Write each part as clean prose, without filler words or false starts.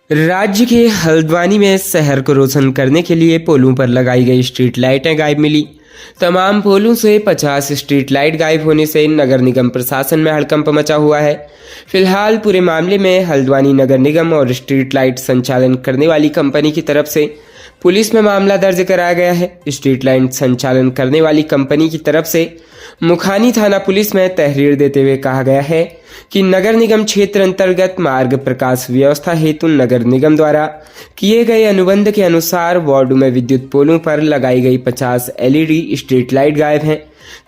राज्य के हल्द्वानी में शहर को रोशन करने के लिए पोलों पर लगाई गई स्ट्रीट लाइटें गायब मिली। तमाम पोलों से 50 स्ट्रीट लाइट गायब होने से नगर निगम प्रशासन में हड़कंप मचा हुआ है। फिलहाल पूरे मामले में हल्द्वानी नगर निगम और स्ट्रीट लाइट संचालन करने वाली कंपनी की तरफ से पुलिस में मामला दर्ज कराया गया है। स्ट्रीट लाइट संचालन करने वाली कंपनी की तरफ से मुखानी थाना पुलिस में तहरीर देते हुए कहा गया है कि नगर निगम क्षेत्र अंतर्गत मार्ग प्रकाश व्यवस्था हेतु नगर निगम द्वारा किए गए अनुबंध के अनुसार वार्ड में विद्युत पोलों पर लगाई गई 50 एलईडी स्ट्रीट लाइट गायब हैं।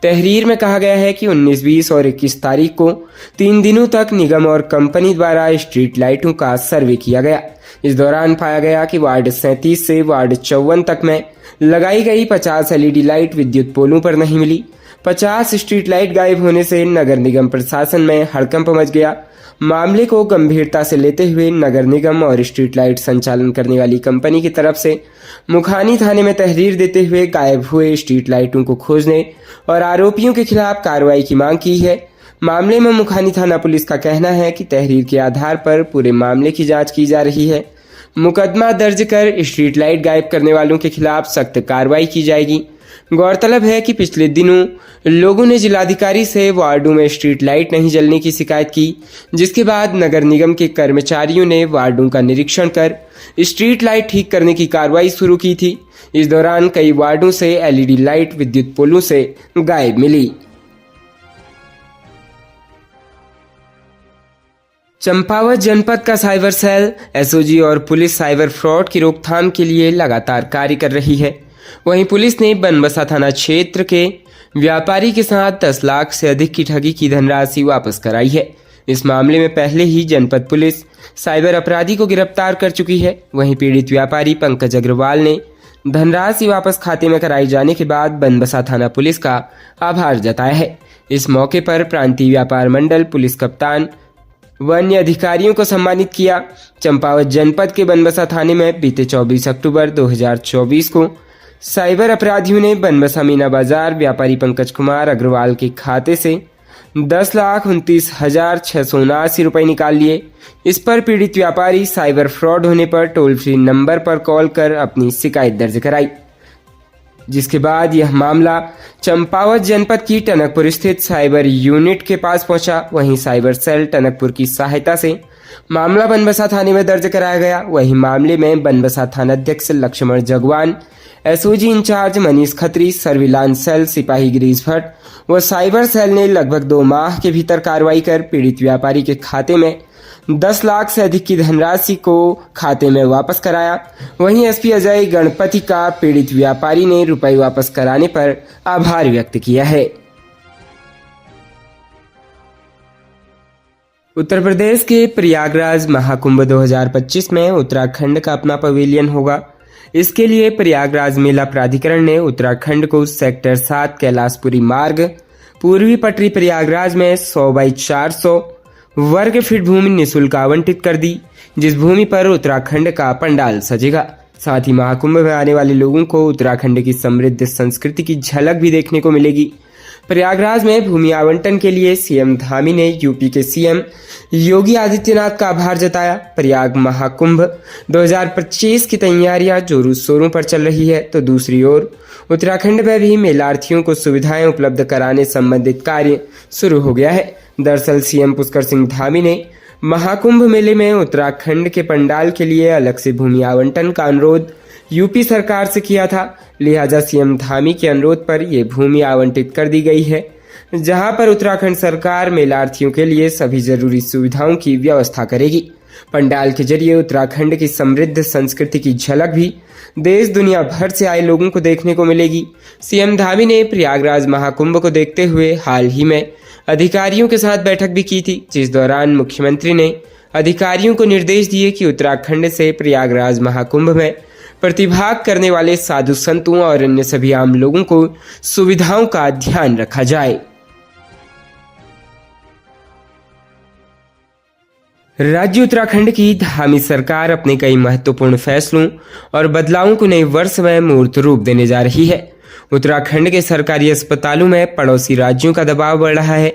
तहरीर में कहा गया है कि 19, 20 और 21 तारीख को 3 दिनों तक निगम और कंपनी द्वारा स्ट्रीट लाइटों का सर्वे किया गया। इस दौरान पाया गया कि वार्ड 37 से वार्ड 54 तक में लगाई गई 50 एलईडी लाइट विद्युत पोलों पर नहीं मिली। 50 स्ट्रीट लाइट गायब होने से नगर निगम प्रशासन में हड़कंप मच गया। मामले को गंभीरता से लेते हुए नगर निगम और स्ट्रीट लाइट संचालन करने वाली कंपनी की तरफ से मुखानी थाने में तहरीर देते हुए गायब हुए स्ट्रीट लाइटों को खोजने और आरोपियों के खिलाफ कार्रवाई की मांग की है। मामले में मुखानी थाना पुलिस का कहना है कि तहरीर के आधार पर पूरे मामले की जांच की जा रही है। मुकदमा दर्ज कर स्ट्रीट लाइट गायब करने वालों के खिलाफ सख्त कार्रवाई की जाएगी। गौरतलब है कि पिछले दिनों लोगों ने जिलाधिकारी से वार्डों में स्ट्रीट लाइट नहीं जलने की शिकायत की, जिसके बाद नगर निगम के कर्मचारियों ने वार्डों का निरीक्षण कर स्ट्रीट लाइट ठीक करने की कार्रवाई शुरू की थी। इस दौरान कई वार्डों से एलईडी लाइट विद्युत पोलों से गायब मिली। चंपावत जनपद का साइबर सेल एसओजी और पुलिस साइबर फ्रॉड की रोकथाम के लिए लगातार कार्य कर रही है। वहीं पुलिस ने बनबसा थाना क्षेत्र के व्यापारी के साथ 10 लाख से अधिक की ठगी की धनराशि वापस कराई है। इस मामले में पहले ही जनपद पुलिस साइबर अपराधी को गिरफ्तार कर चुकी है। वहीं पीड़ित व्यापारी पंकज अग्रवाल ने धनराशि वापस खाते में कराए जाने के बाद बनबसा थाना पुलिस का आभार जताया है। इस मौके पर प्रांतीय व्यापार मंडल पुलिस कप्तान व अन्य अधिकारियों को सम्मानित किया। चंपावत जनपद के बनबसा थाने में बीते 24 अक्टूबर 2024 को साइबर अपराधियों ने बनबसा मीना बाजार व्यापारी पंकज कुमार अग्रवाल के खाते से 10,29,679 रुपये निकाल लिए। इस पर पीड़ित व्यापारी साइबर फ्रॉड होने पर टोल फ्री नंबर पर कॉल कर अपनी शिकायत दर्ज कराई, जिसके बाद यह मामला चंपावत जनपद की टनकपुर स्थित साइबर यूनिट के पास पहुंचा। वहीं साइबर सेल टनकपुर की सहायता से मामला बनबसा थाने में दर्ज कराया गया। वहीं मामले में बनबसा थानाध्यक्ष Laxman Jagwan, SOG incharge Manish Khatri, surveillance cell सिपाही गिरीश भट्ट व साइबर सेल ने लगभग 2 माह के भीतर कार्रवाई कर पीड़ित व्यापारी के खाते में 10 लाख से अधिक की धनराशि को खाते में वापस कराया। वहीं एसपी अजय गणपति का पीड़ित व्यापारी ने रुपए वापस कराने पर आभार व्यक्त किया है। उत्तर प्रदेश के प्रयागराज महाकुंभ 2025 में उत्तराखंड का अपना पवेलियन होगा। इसके लिए प्रयागराज मेला प्राधिकरण ने उत्तराखंड को सेक्टर 7 कैलाशपुरी मार्ग पूर्वी पटरी प्रयागराज में 100 बाई 400 वर्ग फीट भूमि निःशुल्क आवंटित कर दी, जिस भूमि पर उत्तराखंड का पंडाल सजेगा। साथ ही महाकुंभ में आने वाले लोगों को उत्तराखंड की समृद्ध संस्कृति की झलक भी देखने को मिलेगी। प्रयागराज में भूमि आवंटन के लिए सीएम धामी ने यूपी के सीएम योगी आदित्यनाथ का आभार जताया। प्रयाग महाकुंभ 2025 की तैयारियां जोरों शोरों पर चल रही है, तो दूसरी ओर उत्तराखंड में भी मेलार्थियों को सुविधाएं उपलब्ध कराने संबंधित कार्य शुरू हो गया है। दरअसल सीएम पुष्कर सिंह धामी ने महाकुंभ मेले में उत्तराखंड के पंडाल के लिए अलग से भूमि आवंटन का अनुरोध यूपी सरकार से किया था। लिहाजा सीएम धामी के अनुरोध पर यह भूमि आवंटित कर दी गई है, जहां पर उत्तराखंड सरकार मेलार्थियों के लिए सभी जरूरी सुविधाओं की व्यवस्था करेगी। पंडाल के जरिए उत्तराखंड की समृद्ध संस्कृति की झलक भी देश दुनिया भर से आए लोगों को देखने को मिलेगी। सीएम धामी ने प्रयागराज महाकुंभ को देखते हुए हाल ही में अधिकारियों के साथ बैठक भी की थी, जिस दौरान मुख्यमंत्री ने अधिकारियों को निर्देश दिए कि उत्तराखंड से प्रयागराज महाकुंभ में प्रतिभाग करने वाले साधु संतों और अन्य सभी आम लोगों को सुविधाओं का ध्यान रखा जाए। राज्य उत्तराखंड की धामी सरकार अपने कई महत्वपूर्ण फैसलों और बदलावों को नए वर्ष में मूर्त रूप देने जा रही है। उत्तराखंड के सरकारी अस्पतालों में पड़ोसी राज्यों का दबाव बढ़ रहा है।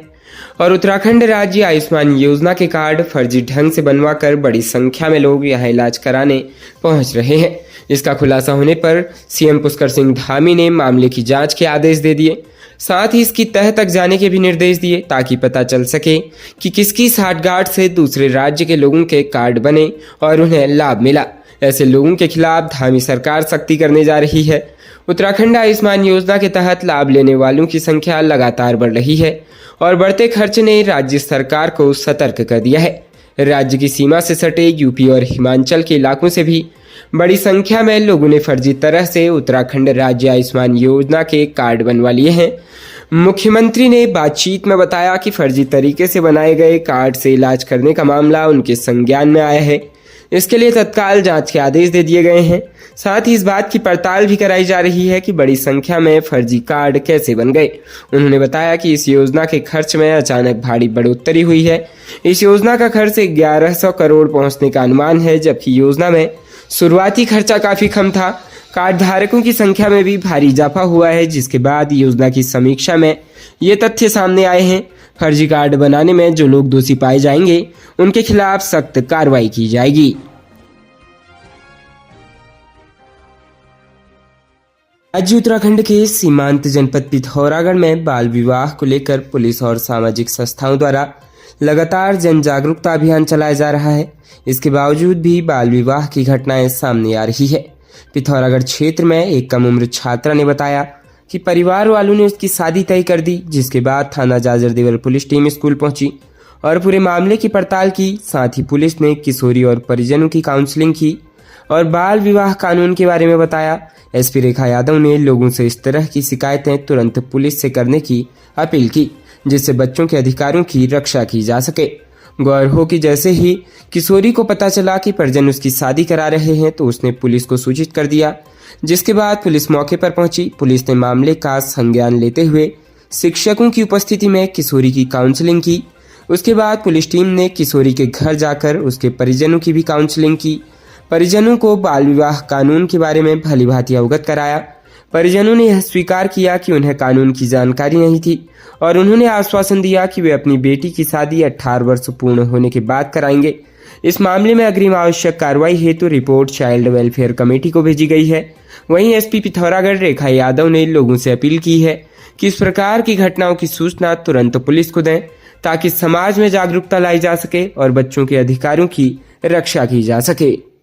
और उत्तराखंड राज्य आयुष्मान योजना के कार्ड फर्जी ढंग से बनवाकर बड़ी संख्या में लोग यहां इलाज कराने पहुंच रहे हैं। इसका खुलासा होने पर सीएम पुष्कर सिंह धामी ने मामले की जांच के आदेश दे दिए। साथ ही इसकी तह तक जाने के भी निर्देश दिए ताकि पता चल सके कि किसकी साठगांठ से दूसरे राज्य के लोगों के कार्ड बने और उन्हें लाभ मिला। ऐसे लोगों के खिलाफ धामी सरकार सख्ती करने जा रही है। उत्तराखंड आयुष्मान योजना के तहत लाभ लेने वालों की संख्या लगातार बढ़ रही है और बढ़ते खर्च ने राज्य सरकार को सतर्क कर दिया है। राज्य की सीमा से सटे यूपी और हिमाचल के इलाकों से भी बड़ी संख्या में लोगों ने फर्जी तरह से उत्तराखंड राज्य आयुष्मान योजना के कार्ड बनवा लिए हैं। मुख्यमंत्री ने बातचीत में बताया कि फर्जी तरीके से बनाए गए कार्ड से इलाज करने का मामला उनके संज्ञान में आया है। इसके लिए तत्काल जांच के आदेश दे दिए गए हैं। साथ ही इस बात की पड़ताल भी कराई जा रही है कि बड़ी संख्या में फर्जी कार्ड कैसे बन गए। उन्होंने बताया कि इस योजना के खर्च में अचानक भारी बढ़ोतरी हुई है। इस योजना का खर्च 1100 करोड़ पहुंचने का अनुमान है, जबकि योजना में शुरुआती खर्चा काफी कम था। कार्ड धारकों की संख्या में भी भारी इजाफा हुआ है, जिसके बाद योजना की समीक्षा में ये तथ्य सामने आए हैं। फर्जी कार्ड बनाने में जो लोग दोषी पाए जाएंगे उनके खिलाफ सख्त कार्रवाई की जाएगी। राज्य उत्तराखंड के सीमांत जनपद पिथौरागढ़ में बाल विवाह को लेकर पुलिस और सामाजिक संस्थाओं द्वारा लगातार जन जागरूकता अभियान चलाया जा रहा है। इसके बावजूद भी बाल विवाह की घटनाएं सामने आ रही है। पिथौरागढ़ क्षेत्र में एक कम उम्र छात्रा ने बताया कि परिवार वालों ने उसकी शादी तय कर दी, जिसके बाद थाना जाजरदेवल पुलिस टीम स्कूल पहुंची और पूरे मामले की पड़ताल की। साथ ही पुलिस ने किशोरी और परिजनों की काउंसलिंग की और बाल विवाह कानून के बारे में बताया। एसपी रेखा यादव ने लोगों से इस तरह की शिकायतें तुरंत पुलिस से करने की अपील की, जिससे बच्चों के अधिकारों की रक्षा की जा सके। गौर हो कि जैसे ही किशोरी को पता चला कि परिजन उसकी शादी करा रहे हैं तो उसने पुलिस को सूचित कर दिया, जिसके बाद पुलिस मौके पर पहुंची। पुलिस ने मामले का संज्ञान लेते हुए शिक्षकों की उपस्थिति में किशोरी की काउंसलिंग की। उसके बाद पुलिस टीम ने किशोरी के घर जाकर उसके परिजनों की भी काउंसलिंग की। परिजनों को बाल विवाह कानून के बारे में भली भांति अवगत कराया। परिजनों ने यह स्वीकार किया कि उन्हें कानून की जानकारी नहीं थी और उन्होंने आश्वासन दिया कि वे अपनी बेटी की शादी 18 वर्ष पूर्ण होने के बाद कराएंगे। इस मामले में अग्रिम आवश्यक कार्रवाई हेतु रिपोर्ट चाइल्ड वेलफेयर कमेटी को भेजी गई है। वहीं एसपी पिथौरागढ़ रेखा यादव ने लोगों से अपील की है कि इस प्रकार की घटनाओं की सूचना तुरंत पुलिस को दें, ताकि समाज में जागरूकता लाई जा सके और बच्चों के अधिकारों की रक्षा की जा सके।